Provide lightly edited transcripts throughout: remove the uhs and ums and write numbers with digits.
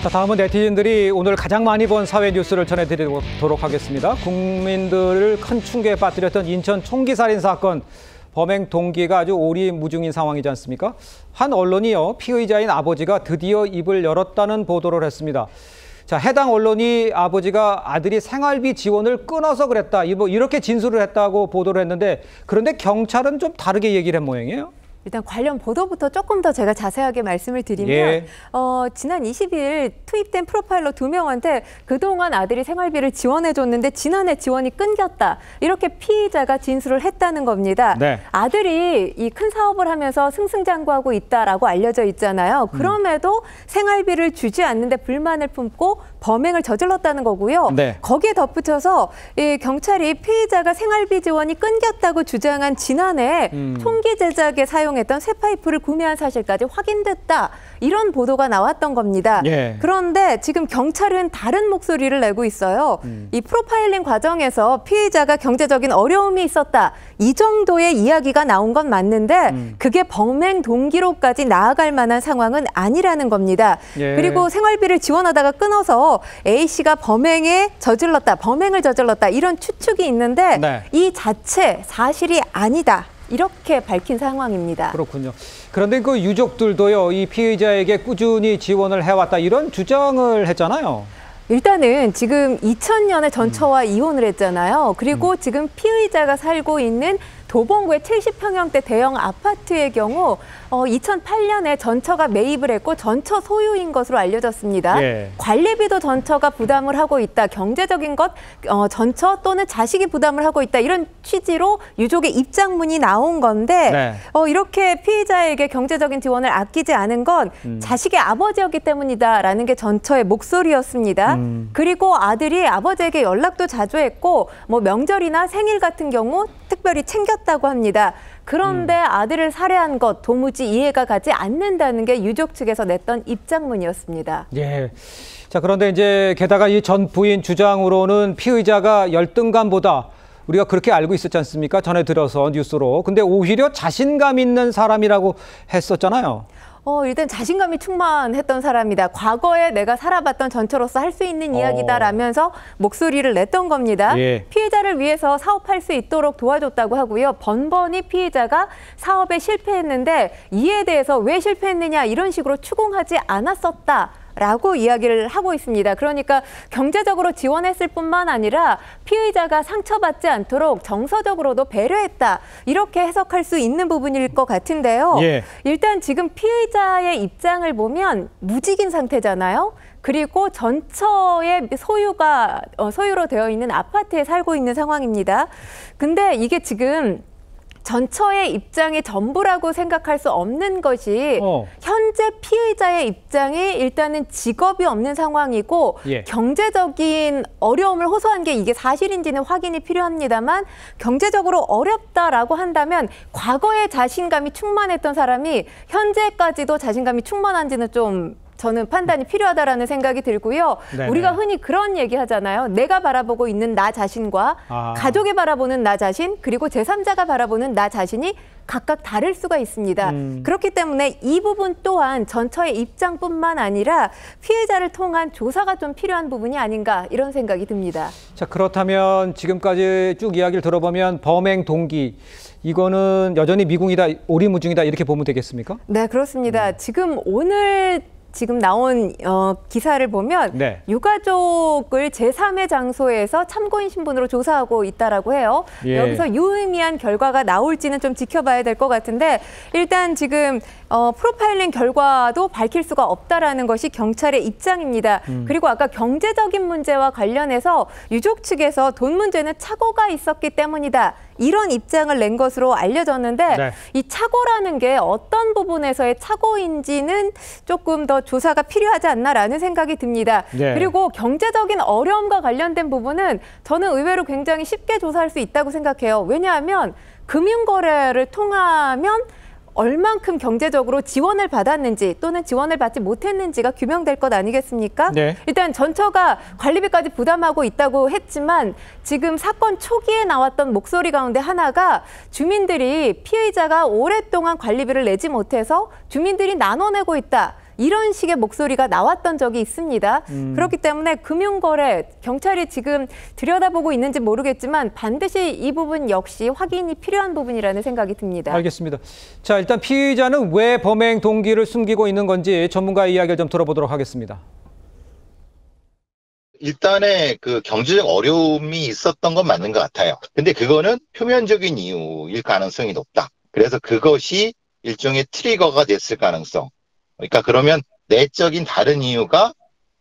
자, 다음은 네티즌들이 오늘 가장 많이 본 사회 뉴스를 전해드리도록 하겠습니다. 국민들을 큰 충격에 빠뜨렸던 인천 총기 살인 사건. 범행 동기가 아주 오리무중인 상황이지 않습니까? 한 언론이요, 피의자인 아버지가 드디어 입을 열었다는 보도를 했습니다. 자, 해당 언론이 아버지가 아들이 생활비 지원을 끊어서 그랬다, 이렇게 진술을 했다고 보도를 했는데, 그런데 경찰은 좀 다르게 얘기를 한 모양이에요. 일단 관련 보도부터 조금 더 제가 자세하게 말씀을 드리면 지난 20일 투입된 프로파일러 2명한테 그동안 아들이 생활비를 지원해줬는데 지난해 지원이 끊겼다. 이렇게 피의자가 진술을 했다는 겁니다. 네. 아들이 이 큰 사업을 하면서 승승장구하고 있다라고 알려져 있잖아요. 그럼에도 생활비를 주지 않는데 불만을 품고 범행을 저질렀다는 거고요. 네. 거기에 덧붙여서 이 경찰이 피의자가 생활비 지원이 끊겼다고 주장한 지난해 총기 제작에 사용했던 쇠파이프를 구매한 사실까지 확인됐다. 이런 보도가 나왔던 겁니다. 예. 그런데 지금 경찰은 다른 목소리를 내고 있어요. 이 프로파일링 과정에서 피의자가 경제적인 어려움이 있었다. 이 정도의 이야기가 나온 건 맞는데 그게 범행 동기로까지 나아갈 만한 상황은 아니라는 겁니다. 예. 그리고 생활비를 지원하다가 끊어서 A씨가 범행을 저질렀다 이런 추측이 있는데 네. 이 자체 사실이 아니다. 이렇게 밝힌 상황입니다. 그렇군요. 그런데 그 유족들도요, 이 피의자에게 꾸준히 지원을 해왔다 이런 주장을 했잖아요. 일단은 지금 2000년에 전처와 이혼을 했잖아요. 그리고 지금 피의자가 살고 있는 도봉구의 70평형대 대형 아파트의 경우 2008년에 전처가 매입을 했고 전처 소유인 것으로 알려졌습니다. 예. 관리비도 전처가 부담을 하고 있다. 경제적인 것 전처 또는 자식이 부담을 하고 있다. 이런 취지로 유족의 입장문이 나온 건데 네. 이렇게 피의자에게 경제적인 지원을 아끼지 않은 건 자식의 아버지였기 때문이다라는 게 전처의 목소리였습니다. 그리고 아들이 아버지에게 연락도 자주 했고 뭐 명절이나 생일 같은 경우 특별히 챙겼다고 합니다. 그런데 아들을 살해한 것 도무지 이해가 가지 않는다는 게 유족 측에서 냈던 입장문이었습니다. 예. 자, 그런데 이제 게다가 이 전 부인 주장으로는 피의자가 열등감보다 우리가 그렇게 알고 있었지 않습니까? 전해 들어서 뉴스로. 근데 오히려 자신감 있는 사람이라고 했었잖아요. 일단 자신감이 충만했던 사람이다. 과거에 내가 살아봤던 전처로서 할 수 있는 이야기다라면서 목소리를 냈던 겁니다. 예. 피해자를 위해서 사업할 수 있도록 도와줬다고 하고요. 번번이 피해자가 사업에 실패했는데 이에 대해서 왜 실패했느냐 이런 식으로 추궁하지 않았었다. 라고 이야기를 하고 있습니다. 그러니까 경제적으로 지원했을 뿐만 아니라 피의자가 상처받지 않도록 정서적으로도 배려했다. 이렇게 해석할 수 있는 부분일 것 같은데요. 예. 일단 지금 피의자의 입장을 보면 무직인 상태잖아요. 그리고 전처의 소유로 되어 있는 아파트에 살고 있는 상황입니다. 근데 이게 지금 전처의 입장이 전부라고 생각할 수 없는 것이 현재 피의자의 입장이 일단은 직업이 없는 상황이고 예. 경제적인 어려움을 호소한 게 이게 사실인지는 확인이 필요합니다만 경제적으로 어렵다라고 한다면 과거에 자신감이 충만했던 사람이 현재까지도 자신감이 충만한지는 좀 저는 판단이 필요하다라는 생각이 들고요. 네네. 우리가 흔히 그런 얘기 하잖아요. 내가 바라보고 있는 나 자신과 가족이 바라보는 나 자신 그리고 제3자가 바라보는 나 자신이 각각 다를 수가 있습니다. 그렇기 때문에 이 부분 또한 전처의 입장뿐만 아니라 피해자를 통한 조사가 좀 필요한 부분이 아닌가 이런 생각이 듭니다. 자, 그렇다면 지금까지 쭉 이야기를 들어보면 범행 동기 이거는 여전히 미궁이다, 오리무중이다 이렇게 보면 되겠습니까? 네, 그렇습니다. 지금 나온 기사를 보면 네. 유가족을 제3의 장소에서 참고인 신분으로 조사하고 있다라고 해요. 예. 여기서 유의미한 결과가 나올지는 좀 지켜봐야 될 것 같은데 일단 지금 프로파일링 결과도 밝힐 수가 없다라는 것이 경찰의 입장입니다. 그리고 아까 경제적인 문제와 관련해서 유족 측에서 돈 문제는 착오가 있었기 때문이다. 이런 입장을 낸 것으로 알려졌는데 네. 이 착오라는 게 어떤 부분에서의 착오인지는 조금 더 조사가 필요하지 않나라는 생각이 듭니다. 네. 그리고 경제적인 어려움과 관련된 부분은 저는 의외로 굉장히 쉽게 조사할 수 있다고 생각해요. 왜냐하면 금융거래를 통하면 얼만큼 경제적으로 지원을 받았는지 또는 지원을 받지 못했는지가 규명될 것 아니겠습니까? 네. 일단 전처가 관리비까지 부담하고 있다고 했지만 지금 사건 초기에 나왔던 목소리 가운데 하나가 주민들이 피해자가 오랫동안 관리비를 내지 못해서 주민들이 나눠내고 있다. 이런 식의 목소리가 나왔던 적이 있습니다. 그렇기 때문에 금융거래, 경찰이 지금 들여다보고 있는지 모르겠지만 반드시 이 부분 역시 확인이 필요한 부분이라는 생각이 듭니다. 알겠습니다. 자, 일단 피의자는 왜 범행 동기를 숨기고 있는 건지 전문가의 이야기를 좀 들어보도록 하겠습니다. 일단의 그 경제적 어려움이 있었던 건 맞는 것 같아요. 근데 그거는 표면적인 이유일 가능성이 높다. 그래서 그것이 일종의 트리거가 됐을 가능성. 그러니까 그러면 내적인 다른 이유가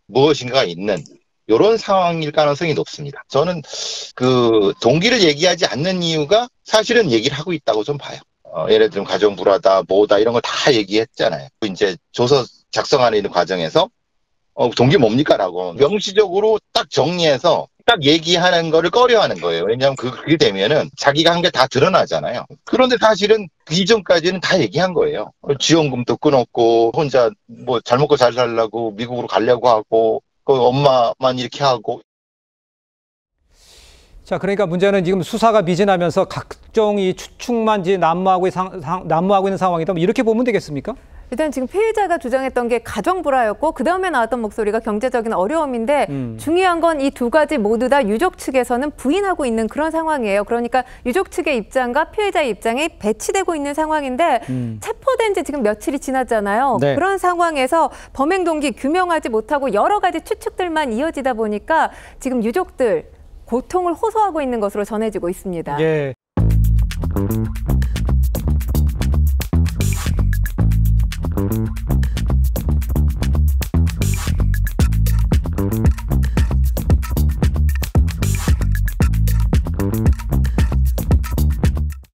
무엇인가 있는 이런 상황일 가능성이 높습니다. 저는 그 동기를 얘기하지 않는 이유가 사실은 얘기를 하고 있다고 좀 봐요. 예를 들면 가정 불화다, 뭐다 이런 거 다 얘기했잖아요. 이제 조서 작성하는 과정에서 동기 뭡니까? 라고 명시적으로 딱 정리해서 딱 얘기하는 거를 꺼려하는 거예요. 왜냐하면 그게 되면은 자기가 한 게 다 드러나잖아요. 그런데 사실은 그 이전까지는 다 얘기한 거예요. 지원금도 끊었고 혼자 뭐 잘 먹고 잘 살려고 미국으로 가려고 하고 그 엄마만 이렇게 하고. 자, 그러니까 문제는 지금 수사가 미진하면서 각종 이 추측만 난무하고 있는 상황이다. 뭐 이렇게 보면 되겠습니까? 일단 지금 피해자가 주장했던 게 가정 불화였고 그다음에 나왔던 목소리가 경제적인 어려움인데 중요한 건 이 두 가지 모두 다 유족 측에서는 부인하고 있는 그런 상황이에요. 그러니까 유족 측의 입장과 피해자의 입장이 배치되고 있는 상황인데 체포된 지 지금 며칠이 지났잖아요. 네. 그런 상황에서 범행 동기 규명하지 못하고 여러 가지 추측들만 이어지다 보니까 지금 유족들 고통을 호소하고 있는 것으로 전해지고 있습니다. 예.